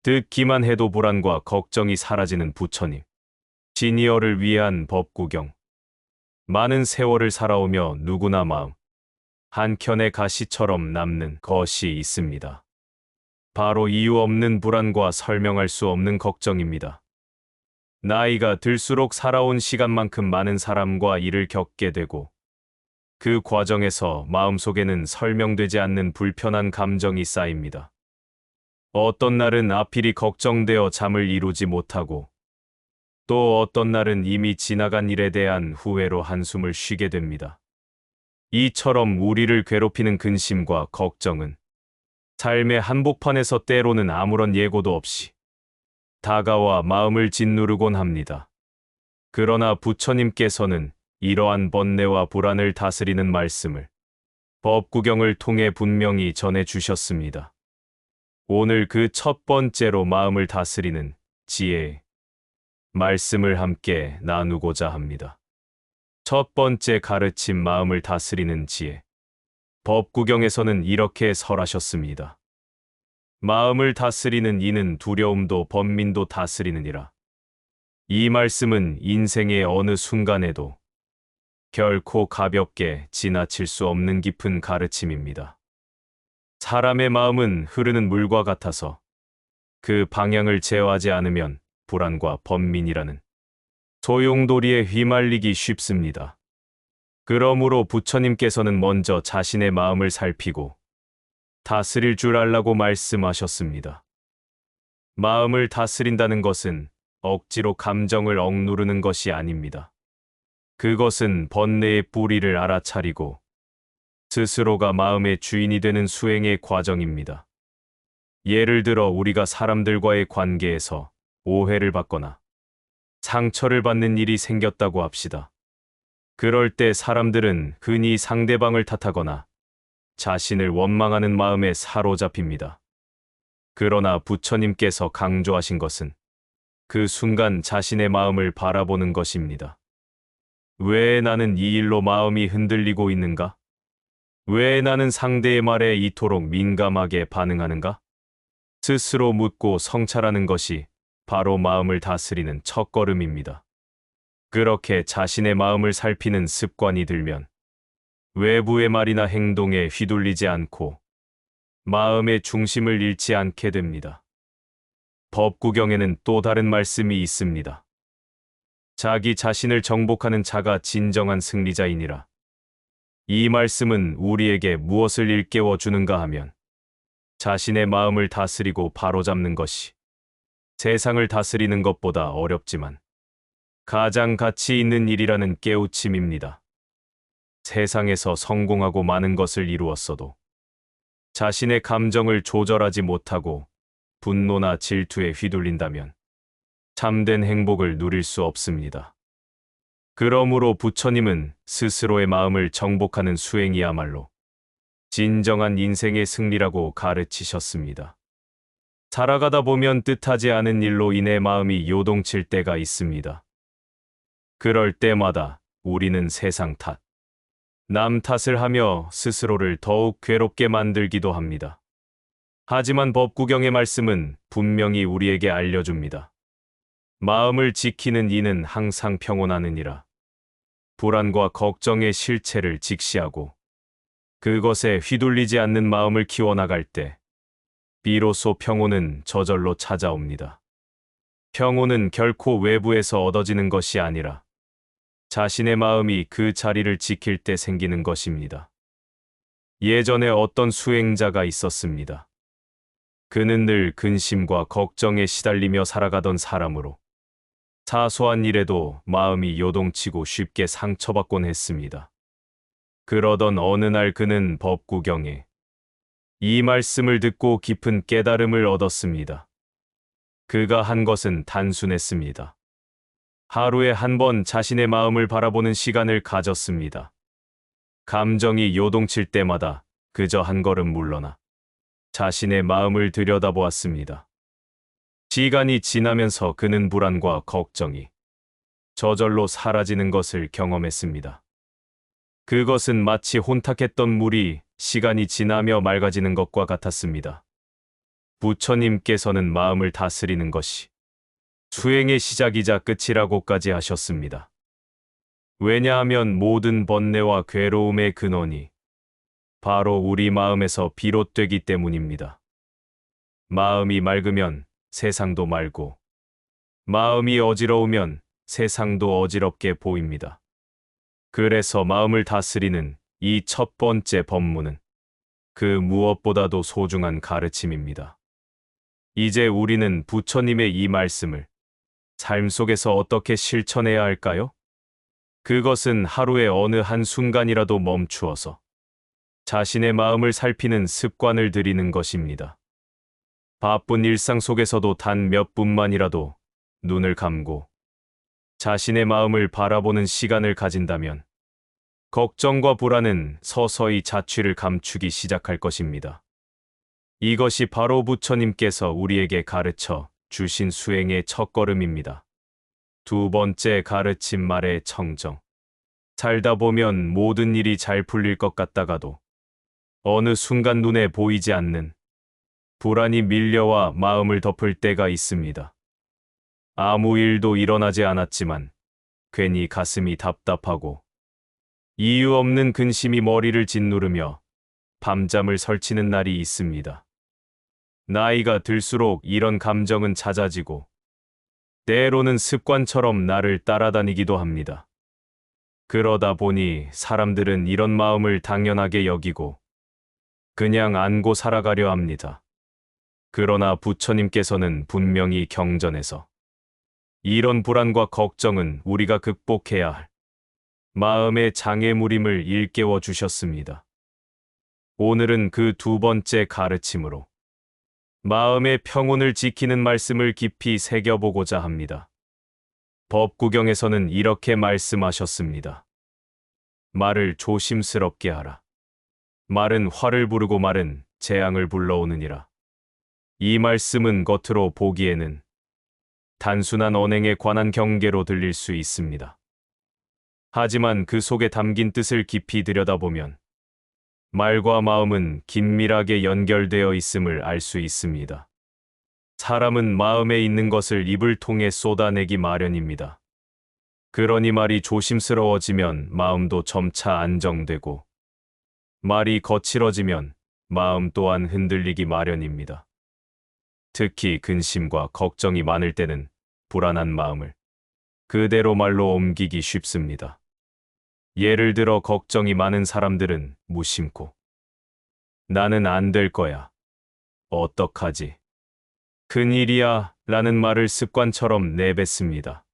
듣기만 해도 불안과 걱정이 사라지는 부처님. 시니어를 위한 법구경. 많은 세월을 살아오며 누구나 마음 한켠의 가시처럼 남는 것이 있습니다. 바로 이유 없는 불안과 설명할 수 없는 걱정입니다. 나이가 들수록 살아온 시간만큼 많은 사람과 일을 겪게 되고 그 과정에서 마음속에는 설명되지 않는 불편한 감정이 쌓입니다. 어떤 날은 앞일이 걱정되어 잠을 이루지 못하고 또 어떤 날은 이미 지나간 일에 대한 후회로 한숨을 쉬게 됩니다. 이처럼 우리를 괴롭히는 근심과 걱정은 삶의 한복판에서 때로는 아무런 예고도 없이 다가와 마음을 짓누르곤 합니다. 그러나 부처님께서는 이러한 번뇌와 불안을 다스리는 말씀을 법구경을 통해 분명히 전해 주셨습니다. 오늘 그 첫 번째로 마음을 다스리는 지혜의 말씀을 함께 나누고자 합니다. 첫 번째 가르침 마음을 다스리는 지혜. 법구경에서는 이렇게 설하셨습니다. 마음을 다스리는 이는 두려움도 번민도 다스리느니라. 이 말씀은 인생의 어느 순간에도 결코 가볍게 지나칠 수 없는 깊은 가르침입니다. 사람의 마음은 흐르는 물과 같아서 그 방향을 제어하지 않으면 불안과 번민이라는 소용돌이에 휘말리기 쉽습니다. 그러므로 부처님께서는 먼저 자신의 마음을 살피고 다스릴 줄 알라고 말씀하셨습니다. 마음을 다스린다는 것은 억지로 감정을 억누르는 것이 아닙니다. 그것은 번뇌의 뿌리를 알아차리고 스스로가 마음의 주인이 되는 수행의 과정입니다. 예를 들어 우리가 사람들과의 관계에서 오해를 받거나 상처를 받는 일이 생겼다고 합시다. 그럴 때 사람들은 흔히 상대방을 탓하거나 자신을 원망하는 마음에 사로잡힙니다. 그러나 부처님께서 강조하신 것은 그 순간 자신의 마음을 바라보는 것입니다. 왜 나는 이 일로 마음이 흔들리고 있는가? 왜 나는 상대의 말에 이토록 민감하게 반응하는가? 스스로 묻고 성찰하는 것이 바로 마음을 다스리는 첫걸음입니다. 그렇게 자신의 마음을 살피는 습관이 들면 외부의 말이나 행동에 휘둘리지 않고 마음의 중심을 잃지 않게 됩니다. 법구경에는 또 다른 말씀이 있습니다. 자기 자신을 정복하는 자가 진정한 승리자이니라. 이 말씀은 우리에게 무엇을 일깨워 주는가 하면 자신의 마음을 다스리고 바로잡는 것이 세상을 다스리는 것보다 어렵지만 가장 가치 있는 일이라는 깨우침입니다. 세상에서 성공하고 많은 것을 이루었어도 자신의 감정을 조절하지 못하고 분노나 질투에 휘둘린다면 참된 행복을 누릴 수 없습니다. 그러므로 부처님은 스스로의 마음을 정복하는 수행이야말로 진정한 인생의 승리라고 가르치셨습니다. 살아가다 보면 뜻하지 않은 일로 인해 마음이 요동칠 때가 있습니다. 그럴 때마다 우리는 세상 탓, 남 탓을 하며 스스로를 더욱 괴롭게 만들기도 합니다. 하지만 법구경의 말씀은 분명히 우리에게 알려줍니다. 마음을 지키는 이는 항상 평온하느니라. 불안과 걱정의 실체를 직시하고 그것에 휘둘리지 않는 마음을 키워나갈 때 비로소 평온은 저절로 찾아옵니다. 평온은 결코 외부에서 얻어지는 것이 아니라 자신의 마음이 그 자리를 지킬 때 생기는 것입니다. 예전에 어떤 수행자가 있었습니다. 그는 늘 근심과 걱정에 시달리며 살아가던 사람으로 사소한 일에도 마음이 요동치고 쉽게 상처받곤 했습니다. 그러던 어느 날 그는 법구경에 이 말씀을 듣고 깊은 깨달음을 얻었습니다. 그가 한 것은 단순했습니다. 하루에 한 번 자신의 마음을 바라보는 시간을 가졌습니다. 감정이 요동칠 때마다 그저 한 걸음 물러나 자신의 마음을 들여다보았습니다. 시간이 지나면서 그는 불안과 걱정이 저절로 사라지는 것을 경험했습니다. 그것은 마치 혼탁했던 물이 시간이 지나며 맑아지는 것과 같았습니다. 부처님께서는 마음을 다스리는 것이 수행의 시작이자 끝이라고까지 하셨습니다. 왜냐하면 모든 번뇌와 괴로움의 근원이 바로 우리 마음에서 비롯되기 때문입니다. 마음이 맑으면 세상도 맑고, 마음이 어지러우면 세상도 어지럽게 보입니다. 그래서 마음을 다스리는 이 첫 번째 법문은 그 무엇보다도 소중한 가르침입니다. 이제 우리는 부처님의 이 말씀을 삶 속에서 어떻게 실천해야 할까요? 그것은 하루의 어느 한순간이라도 멈추어서 자신의 마음을 살피는 습관을 들이는 것입니다. 바쁜 일상 속에서도 단 몇 분만이라도 눈을 감고 자신의 마음을 바라보는 시간을 가진다면 걱정과 불안은 서서히 자취를 감추기 시작할 것입니다. 이것이 바로 부처님께서 우리에게 가르쳐 주신 수행의 첫걸음입니다. 두 번째 가르침 말의 청정. 살다 보면 모든 일이 잘 풀릴 것 같다가도 어느 순간 눈에 보이지 않는 불안이 밀려와 마음을 덮을 때가 있습니다. 아무 일도 일어나지 않았지만 괜히 가슴이 답답하고 이유 없는 근심이 머리를 짓누르며 밤잠을 설치는 날이 있습니다. 나이가 들수록 이런 감정은 잦아지고 때로는 습관처럼 나를 따라다니기도 합니다. 그러다 보니 사람들은 이런 마음을 당연하게 여기고 그냥 안고 살아가려 합니다. 그러나 부처님께서는 분명히 경전에서 이런 불안과 걱정은 우리가 극복해야 할 마음의 장애물임을 일깨워 주셨습니다. 오늘은 그 두 번째 가르침으로 마음의 평온을 지키는 말씀을 깊이 새겨보고자 합니다. 법구경에서는 이렇게 말씀하셨습니다. 말을 조심스럽게 하라. 말은 화를 부르고 말은 재앙을 불러오느니라. 이 말씀은 겉으로 보기에는 단순한 언행에 관한 경계로 들릴 수 있습니다. 하지만 그 속에 담긴 뜻을 깊이 들여다보면 말과 마음은 긴밀하게 연결되어 있음을 알 수 있습니다. 사람은 마음에 있는 것을 입을 통해 쏟아내기 마련입니다. 그러니 말이 조심스러워지면 마음도 점차 안정되고 말이 거칠어지면 마음 또한 흔들리기 마련입니다. 특히 근심과 걱정이 많을 때는 불안한 마음을 그대로 말로 옮기기 쉽습니다. 예를 들어 걱정이 많은 사람들은 무심코 나는 안 될 거야. 어떡하지? 큰일이야 라는 말을 습관처럼 내뱉습니다.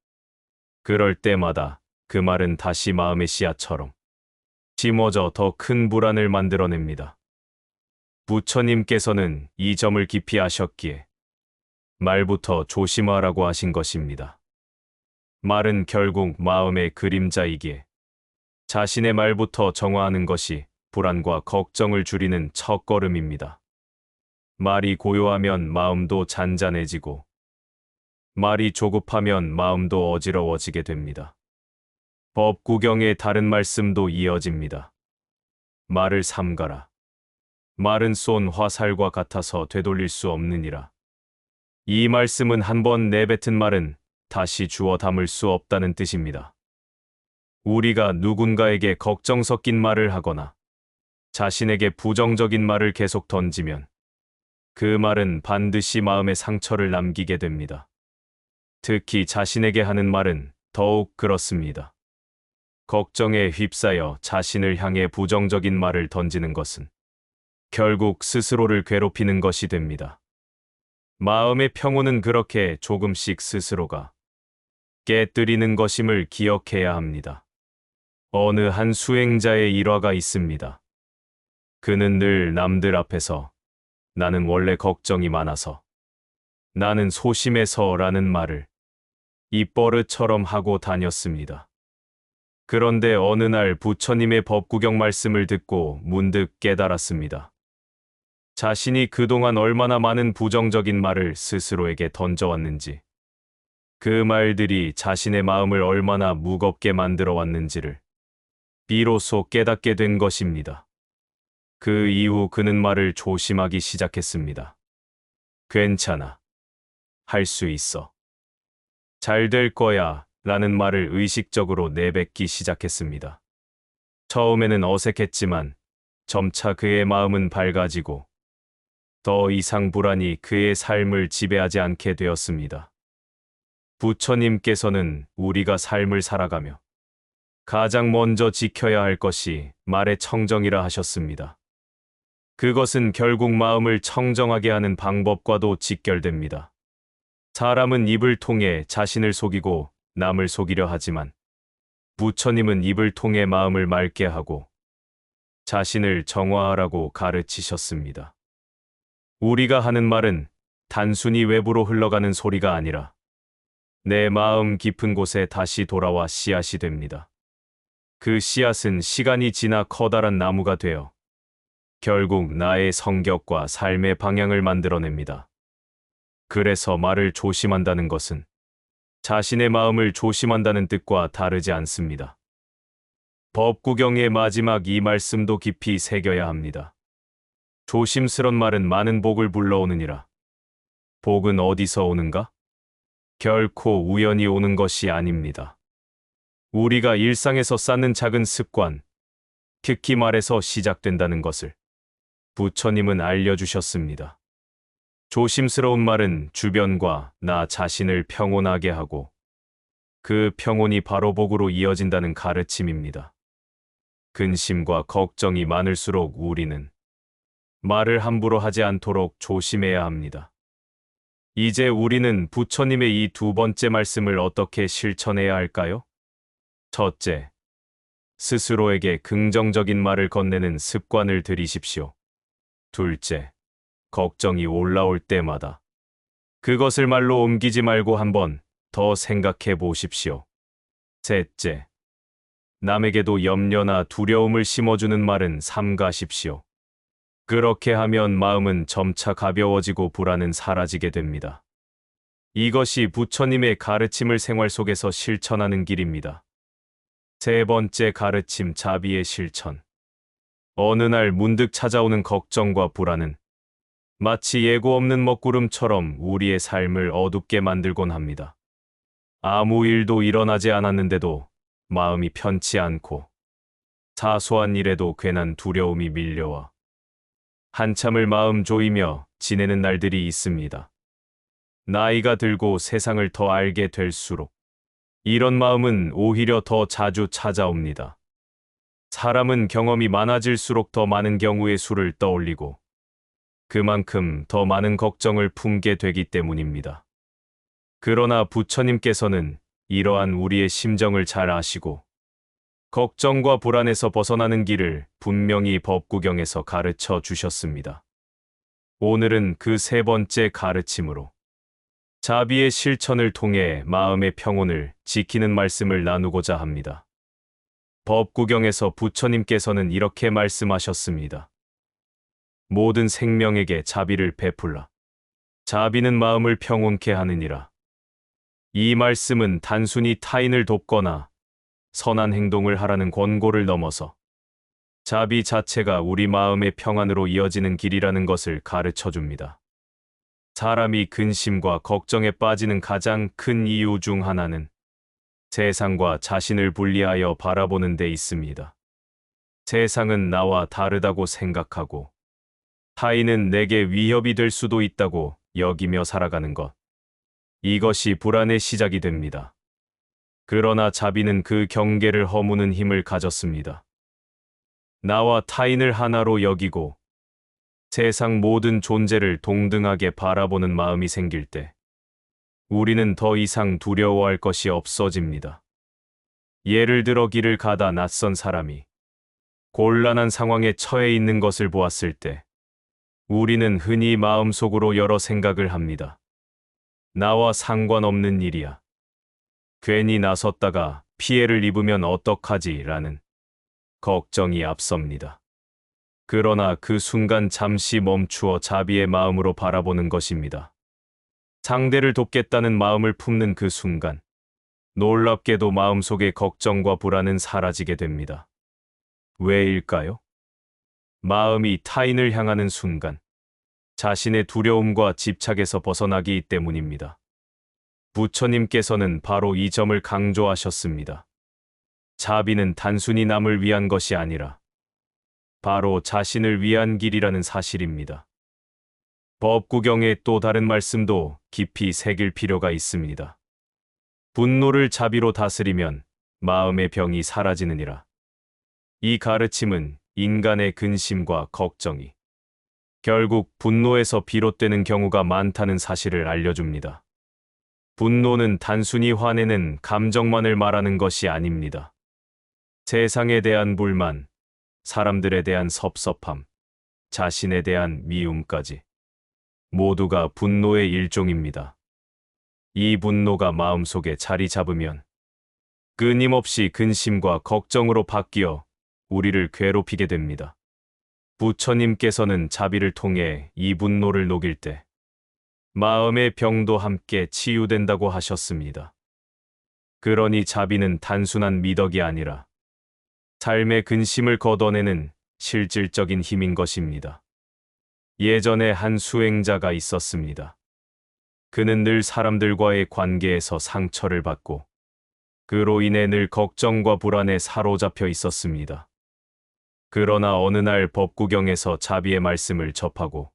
그럴 때마다 그 말은 다시 마음의 씨앗처럼 심어져 더 큰 불안을 만들어냅니다. 부처님께서는 이 점을 깊이 아셨기에 말부터 조심하라고 하신 것입니다. 말은 결국 마음의 그림자이기에 자신의 말부터 정화하는 것이 불안과 걱정을 줄이는 첫걸음입니다. 말이 고요하면 마음도 잔잔해지고 말이 조급하면 마음도 어지러워지게 됩니다. 법구경의 다른 말씀도 이어집니다. 말을 삼가라. 말은 쏜 화살과 같아서 되돌릴 수 없느니라. 이 말씀은 한번 내뱉은 말은 다시 주워 담을 수 없다는 뜻입니다. 우리가 누군가에게 걱정 섞인 말을 하거나 자신에게 부정적인 말을 계속 던지면 그 말은 반드시 마음에 상처를 남기게 됩니다. 특히 자신에게 하는 말은 더욱 그렇습니다. 걱정에 휩싸여 자신을 향해 부정적인 말을 던지는 것은 결국 스스로를 괴롭히는 것이 됩니다. 마음의 평온은 그렇게 조금씩 스스로가 깨뜨리는 것임을 기억해야 합니다. 어느 한 수행자의 일화가 있습니다. 그는 늘 남들 앞에서 나는 원래 걱정이 많아서, 나는 소심해서 라는 말을 입버릇처럼 하고 다녔습니다. 그런데 어느 날 부처님의 법구경 말씀을 듣고 문득 깨달았습니다. 자신이 그동안 얼마나 많은 부정적인 말을 스스로에게 던져왔는지, 그 말들이 자신의 마음을 얼마나 무겁게 만들어 왔는지를 비로소 깨닫게 된 것입니다. 그 이후 그는 말을 조심하기 시작했습니다. 괜찮아. 할 수 있어. 잘 될 거야. 라는 말을 의식적으로 내뱉기 시작했습니다. 처음에는 어색했지만 점차 그의 마음은 밝아지고 더 이상 불안이 그의 삶을 지배하지 않게 되었습니다. 부처님께서는 우리가 삶을 살아가며 가장 먼저 지켜야 할 것이 말의 청정이라 하셨습니다. 그것은 결국 마음을 청정하게 하는 방법과도 직결됩니다. 사람은 입을 통해 자신을 속이고 남을 속이려 하지만 부처님은 입을 통해 마음을 맑게 하고 자신을 정화하라고 가르치셨습니다. 우리가 하는 말은 단순히 외부로 흘러가는 소리가 아니라 내 마음 깊은 곳에 다시 돌아와 씨앗이 됩니다. 그 씨앗은 시간이 지나 커다란 나무가 되어 결국 나의 성격과 삶의 방향을 만들어냅니다. 그래서 말을 조심한다는 것은 자신의 마음을 조심한다는 뜻과 다르지 않습니다. 법구경의 마지막 이 말씀도 깊이 새겨야 합니다. 조심스런 말은 많은 복을 불러오느니라. 복은 어디서 오는가? 결코 우연히 오는 것이 아닙니다. 우리가 일상에서 쌓는 작은 습관, 특히 말에서 시작된다는 것을 부처님은 알려주셨습니다. 조심스러운 말은 주변과 나 자신을 평온하게 하고 그 평온이 바로 복으로 이어진다는 가르침입니다. 근심과 걱정이 많을수록 우리는 말을 함부로 하지 않도록 조심해야 합니다. 이제 우리는 부처님의 이 두 번째 말씀을 어떻게 실천해야 할까요? 첫째, 스스로에게 긍정적인 말을 건네는 습관을 들이십시오. 둘째, 걱정이 올라올 때마다 그것을 말로 옮기지 말고 한번 더 생각해 보십시오. 셋째, 남에게도 염려나 두려움을 심어주는 말은 삼가십시오. 그렇게 하면 마음은 점차 가벼워지고 불안은 사라지게 됩니다. 이것이 부처님의 가르침을 생활 속에서 실천하는 길입니다. 세 번째 가르침, 자비의 실천. 어느 날 문득 찾아오는 걱정과 불안은 마치 예고 없는 먹구름처럼 우리의 삶을 어둡게 만들곤 합니다. 아무 일도 일어나지 않았는데도 마음이 편치 않고 사소한 일에도 괜한 두려움이 밀려와 한참을 마음 조이며 지내는 날들이 있습니다. 나이가 들고 세상을 더 알게 될수록 이런 마음은 오히려 더 자주 찾아옵니다. 사람은 경험이 많아질수록 더 많은 경우의 수를 떠올리고 그만큼 더 많은 걱정을 품게 되기 때문입니다. 그러나 부처님께서는 이러한 우리의 심정을 잘 아시고 걱정과 불안에서 벗어나는 길을 분명히 법구경에서 가르쳐 주셨습니다. 오늘은 그 세 번째 가르침으로 자비의 실천을 통해 마음의 평온을 지키는 말씀을 나누고자 합니다. 법구경에서 부처님께서는 이렇게 말씀하셨습니다. 모든 생명에게 자비를 베풀라. 자비는 마음을 평온케 하느니라. 이 말씀은 단순히 타인을 돕거나 선한 행동을 하라는 권고를 넘어서 자비 자체가 우리 마음의 평안으로 이어지는 길이라는 것을 가르쳐 줍니다. 사람이 근심과 걱정에 빠지는 가장 큰 이유 중 하나는 세상과 자신을 분리하여 바라보는 데 있습니다. 세상은 나와 다르다고 생각하고 타인은 내게 위협이 될 수도 있다고 여기며 살아가는 것. 이것이 불안의 시작이 됩니다. 그러나 자비는 그 경계를 허무는 힘을 가졌습니다. 나와 타인을 하나로 여기고 세상 모든 존재를 동등하게 바라보는 마음이 생길 때 우리는 더 이상 두려워할 것이 없어집니다. 예를 들어 길을 가다 낯선 사람이 곤란한 상황에 처해 있는 것을 보았을 때 우리는 흔히 마음속으로 여러 생각을 합니다. 나와 상관없는 일이야. 괜히 나섰다가 피해를 입으면 어떡하지? 라는 걱정이 앞섭니다. 그러나 그 순간 잠시 멈추어 자비의 마음으로 바라보는 것입니다. 상대를 돕겠다는 마음을 품는 그 순간, 놀랍게도 마음속의 걱정과 불안은 사라지게 됩니다. 왜일까요? 마음이 타인을 향하는 순간, 자신의 두려움과 집착에서 벗어나기 때문입니다. 부처님께서는 바로 이 점을 강조하셨습니다. 자비는 단순히 남을 위한 것이 아니라 바로 자신을 위한 길이라는 사실입니다. 법구경의 또 다른 말씀도 깊이 새길 필요가 있습니다. 분노를 자비로 다스리면 마음의 병이 사라지느니라. 이 가르침은 인간의 근심과 걱정이 결국 분노에서 비롯되는 경우가 많다는 사실을 알려줍니다. 분노는 단순히 화내는 감정만을 말하는 것이 아닙니다. 세상에 대한 불만, 사람들에 대한 섭섭함, 자신에 대한 미움까지 모두가 분노의 일종입니다. 이 분노가 마음속에 자리 잡으면 끊임없이 근심과 걱정으로 바뀌어 우리를 괴롭히게 됩니다. 부처님께서는 자비를 통해 이 분노를 녹일 때 마음의 병도 함께 치유된다고 하셨습니다. 그러니 자비는 단순한 미덕이 아니라 삶의 근심을 걷어내는 실질적인 힘인 것입니다. 예전에 한 수행자가 있었습니다. 그는 늘 사람들과의 관계에서 상처를 받고 그로 인해 늘 걱정과 불안에 사로잡혀 있었습니다. 그러나 어느 날 법구경에서 자비의 말씀을 접하고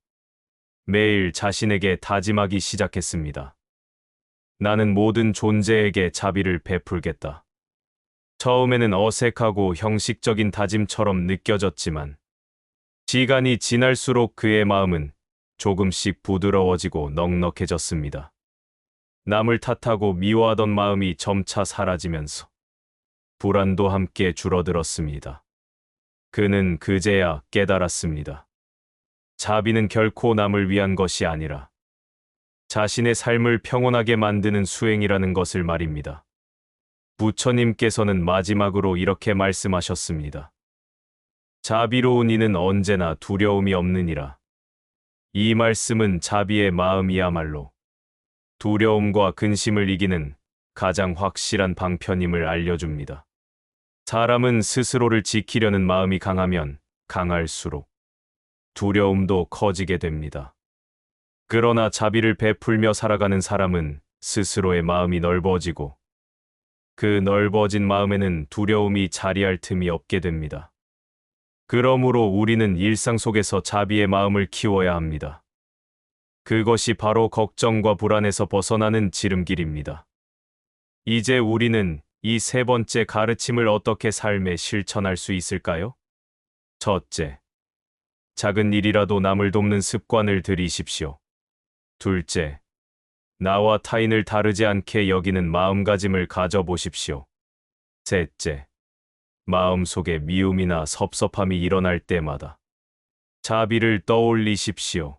매일 자신에게 다짐하기 시작했습니다. 나는 모든 존재에게 자비를 베풀겠다. 처음에는 어색하고 형식적인 다짐처럼 느껴졌지만 시간이 지날수록 그의 마음은 조금씩 부드러워지고 넉넉해졌습니다. 남을 탓하고 미워하던 마음이 점차 사라지면서 불안도 함께 줄어들었습니다. 그는 그제야 깨달았습니다. 자비는 결코 남을 위한 것이 아니라 자신의 삶을 평온하게 만드는 수행이라는 것을 말입니다. 부처님께서는 마지막으로 이렇게 말씀하셨습니다. 자비로운 이는 언제나 두려움이 없느니라. 이 말씀은 자비의 마음이야말로 두려움과 근심을 이기는 가장 확실한 방편임을 알려줍니다. 사람은 스스로를 지키려는 마음이 강하면 강할수록 두려움도 커지게 됩니다. 그러나 자비를 베풀며 살아가는 사람은 스스로의 마음이 넓어지고 그 넓어진 마음에는 두려움이 자리할 틈이 없게 됩니다. 그러므로 우리는 일상 속에서 자비의 마음을 키워야 합니다. 그것이 바로 걱정과 불안에서 벗어나는 지름길입니다. 이제 우리는 이 세 번째 가르침을 어떻게 삶에 실천할 수 있을까요? 첫째, 작은 일이라도 남을 돕는 습관을 들이십시오. 둘째, 나와 타인을 다르지 않게 여기는 마음가짐을 가져보십시오. 셋째, 마음속에 미움이나 섭섭함이 일어날 때마다 자비를 떠올리십시오.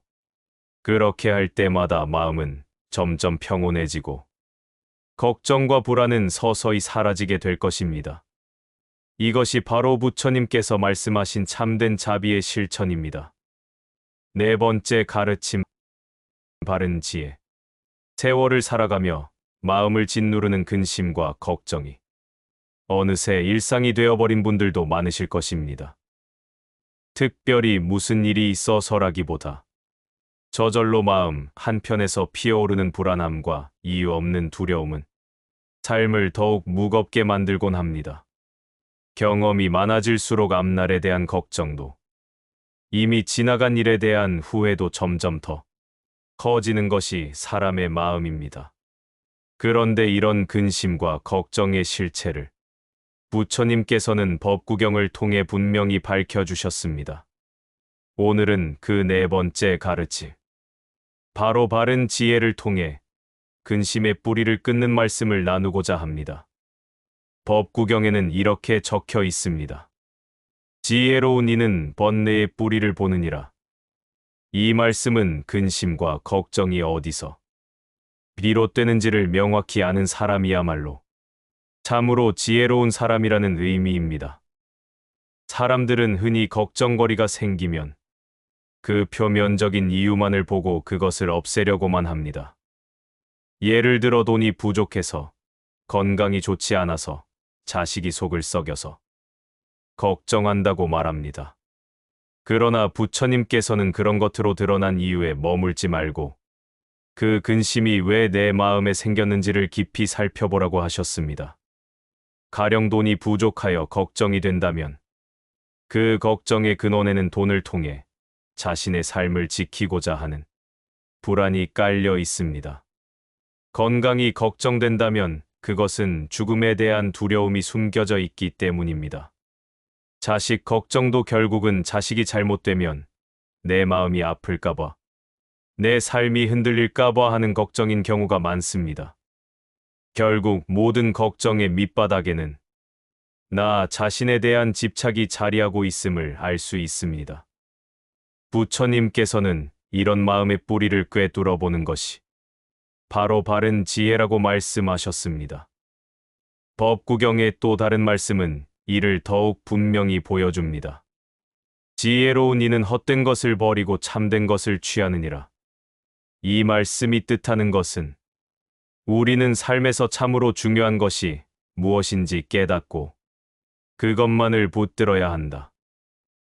그렇게 할 때마다 마음은 점점 평온해지고 걱정과 불안은 서서히 사라지게 될 것입니다. 이것이 바로 부처님께서 말씀하신 참된 자비의 실천입니다. 네 번째 가르침, 바른 지혜. 세월을 살아가며 마음을 짓누르는 근심과 걱정이 어느새 일상이 되어버린 분들도 많으실 것입니다. 특별히 무슨 일이 있어서라기보다 저절로 마음 한편에서 피어오르는 불안함과 이유 없는 두려움은 삶을 더욱 무겁게 만들곤 합니다. 경험이 많아질수록 앞날에 대한 걱정도, 이미 지나간 일에 대한 후회도 점점 더 커지는 것이 사람의 마음입니다. 그런데 이런 근심과 걱정의 실체를 부처님께서는 법구경을 통해 분명히 밝혀주셨습니다. 오늘은 그 네 번째 가르침, 바로 바른 지혜를 통해 근심의 뿌리를 끊는 말씀을 나누고자 합니다. 법구경에는 이렇게 적혀 있습니다. 지혜로운 이는 번뇌의 뿌리를 보느니라. 이 말씀은 근심과 걱정이 어디서 비롯되는지를 명확히 아는 사람이야말로 참으로 지혜로운 사람이라는 의미입니다. 사람들은 흔히 걱정거리가 생기면 그 표면적인 이유만을 보고 그것을 없애려고만 합니다. 예를 들어 돈이 부족해서, 건강이 좋지 않아서, 자식이 속을 썩여서 걱정한다고 말합니다. 그러나 부처님께서는 그런 것으로 드러난 이유에 머물지 말고 그 근심이 왜 내 마음에 생겼는지를 깊이 살펴보라고 하셨습니다. 가령 돈이 부족하여 걱정이 된다면 그 걱정의 근원에는 돈을 통해 자신의 삶을 지키고자 하는 불안이 깔려 있습니다. 건강이 걱정된다면 그것은 죽음에 대한 두려움이 숨겨져 있기 때문입니다. 자식 걱정도 결국은 자식이 잘못되면 내 마음이 아플까봐, 내 삶이 흔들릴까봐 하는 걱정인 경우가 많습니다. 결국 모든 걱정의 밑바닥에는 나 자신에 대한 집착이 자리하고 있음을 알 수 있습니다. 부처님께서는 이런 마음의 뿌리를 꿰뚫어 보는 것이 바로 바른 지혜라고 말씀하셨습니다. 법구경의 또 다른 말씀은 이를 더욱 분명히 보여줍니다. 지혜로운 이는 헛된 것을 버리고 참된 것을 취하느니라. 이 말씀이 뜻하는 것은 우리는 삶에서 참으로 중요한 것이 무엇인지 깨닫고 그것만을 붙들어야 한다.